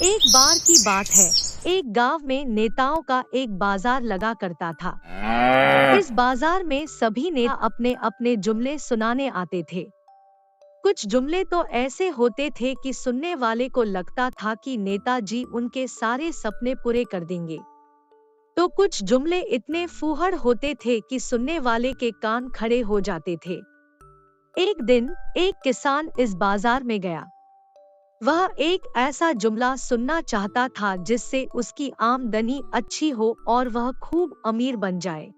एक बार की बात है, एक गांव में नेताओं का एक बाजार लगा करता था। इस बाजार में सभी नेता अपने अपने जुमले सुनाने आते थे। कुछ जुमले तो ऐसे होते थे कि सुनने वाले को लगता था कि नेताजी उनके सारे सपने पूरे कर देंगे। तो कुछ जुमले इतने फूहड़ होते थे कि सुनने वाले के कान खड़े हो जाते थे। एक दिन एक किसान इस बाजार में गया। वह एक ऐसा जुमला सुनना चाहता था जिससे उसकी आमदनी अच्छी हो और वह खूब अमीर बन जाए।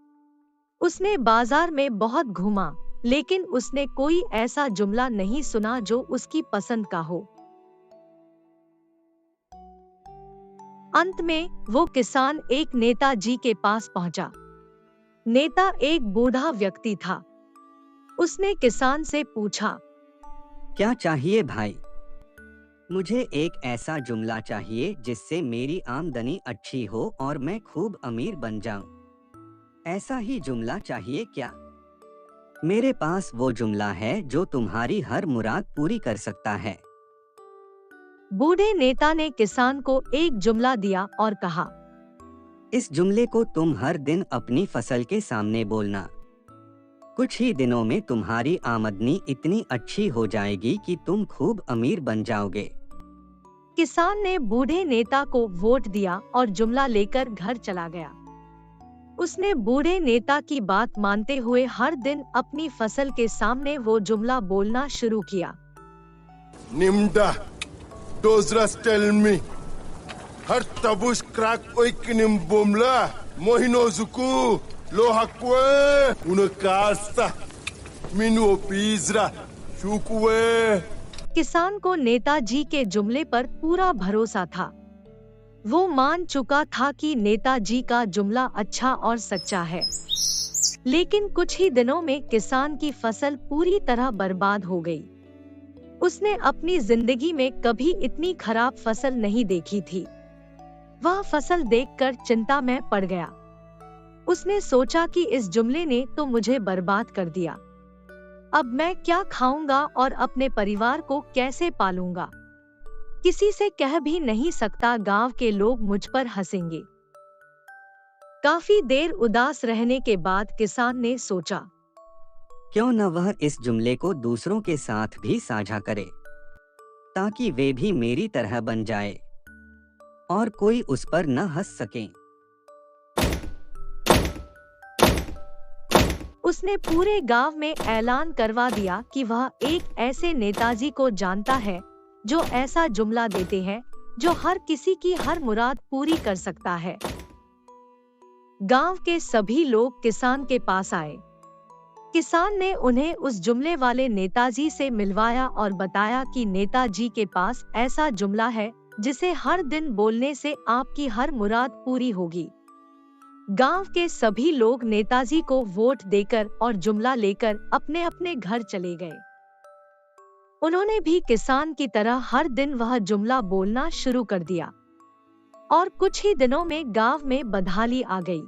उसने बाजार में बहुत घूमा, लेकिन उसने कोई ऐसा जुमला नहीं सुना जो उसकी पसंद का हो। अंत में वो किसान एक नेताजी के पास पहुंचा। नेता एक बूढ़ा व्यक्ति था। उसने किसान से पूछा, क्या चाहिए भाई? मुझे एक ऐसा जुमला चाहिए जिससे मेरी आमदनी अच्छी हो और मैं खूब अमीर बन जाऊं। ऐसा ही जुमला चाहिए क्या? मेरे पास वो जुमला है जो तुम्हारी हर मुराद पूरी कर सकता है। बूढ़े नेता ने किसान को एक जुमला दिया और कहा, इस जुमले को तुम हर दिन अपनी फसल के सामने बोलना। कुछ ही दिनों में तुम्हारी आमदनी इतनी अच्छी हो जाएगी कि तुम खूब अमीर बन जाओगे। किसान ने बूढ़े नेता को वोट दिया और जुमला लेकर घर चला गया। उसने बूढ़े नेता की बात मानते हुए हर दिन अपनी फसल के सामने वो जुमला बोलना शुरू किया। Nimda, dozras tell me, har tabush crack oikinim bomla, mohinozuku, lohakwe, unakasta, minu pizra, shukwe. किसान को नेताजी के जुमले पर पूरा भरोसा था। वो मान चुका था कि नेताजी का जुमला अच्छा और सच्चा है। लेकिन कुछ ही दिनों में किसान की फसल पूरी तरह बर्बाद हो गई। उसने अपनी जिंदगी में कभी इतनी खराब फसल नहीं देखी थी। वह फसल देखकर चिंता में पड़ गया। उसने सोचा कि इस जुमले ने तो मुझे बर्बाद कर दिया। अब मैं क्या खाऊंगा और अपने परिवार को कैसे पालूंगा? किसी से कह भी नहीं सकता, गांव के लोग मुझ पर हंसेंगे। काफी देर उदास रहने के बाद किसान ने सोचा, क्यों न वह इस जुमले को दूसरों के साथ भी साझा करे, ताकि वे भी मेरी तरह बन जाए और कोई उस पर न हंस सके। उसने पूरे गांव में ऐलान करवा दिया कि वह एक ऐसे नेताजी को जानता है जो ऐसा जुमला देते हैं जो हर किसी की हर मुराद पूरी कर सकता है। गांव के सभी लोग किसान के पास आए। किसान ने उन्हें उस जुमले वाले नेताजी से मिलवाया और बताया कि नेताजी के पास ऐसा जुमला है जिसे हर दिन बोलने से आपकी हर मुराद पूरी होगी। गांव के सभी लोग नेताजी को वोट देकर और जुमला लेकर अपने अपने घर चले गए। उन्होंने भी किसान की तरह हर दिन वह जुमला बोलना शुरू कर दिया और कुछ ही दिनों में गांव में बदहाली आ गई।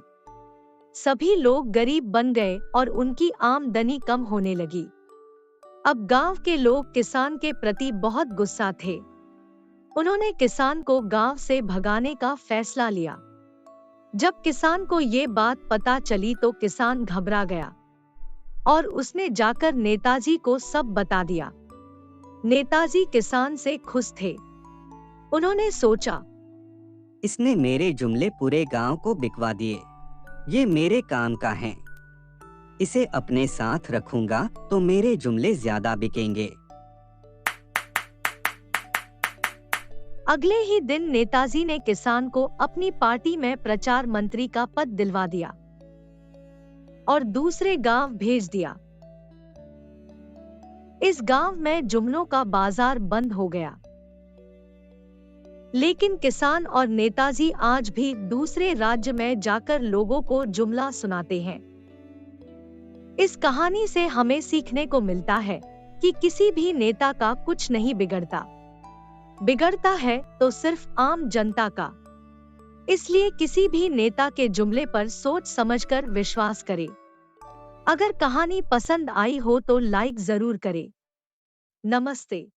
सभी लोग गरीब बन गए और उनकी आमदनी कम होने लगी। अब गांव के लोग किसान के प्रति बहुत गुस्सा थे। उन्होंने किसान को गांव से भगाने का फैसला लिया। जब किसान को ये बात पता चली तो किसान घबरा गया और उसने जाकर नेताजी को सब बता दिया। नेताजी किसान से खुश थे। उन्होंने सोचा, इसने मेरे जुमले पूरे गांव को बिकवा दिए। ये मेरे काम का है। इसे अपने साथ रखूंगा तो मेरे जुमले ज्यादा बिकेंगे। अगले ही दिन नेताजी ने किसान को अपनी पार्टी में प्रचार मंत्री का पद दिलवा दिया और दूसरे गांव भेज दिया। इस गांव में जुमलों का बाजार बंद हो गया। लेकिन किसान और नेताजी आज भी दूसरे राज्य में जाकर लोगों को जुमला सुनाते हैं। इस कहानी से हमें सीखने को मिलता है कि किसी भी नेता का कुछ नहीं बिगड़ता। बिगड़ता है तो सिर्फ आम जनता का। इसलिए किसी भी नेता के जुमले पर सोच समझकर विश्वास करें। अगर कहानी पसंद आई हो तो लाइक जरूर करें। नमस्ते।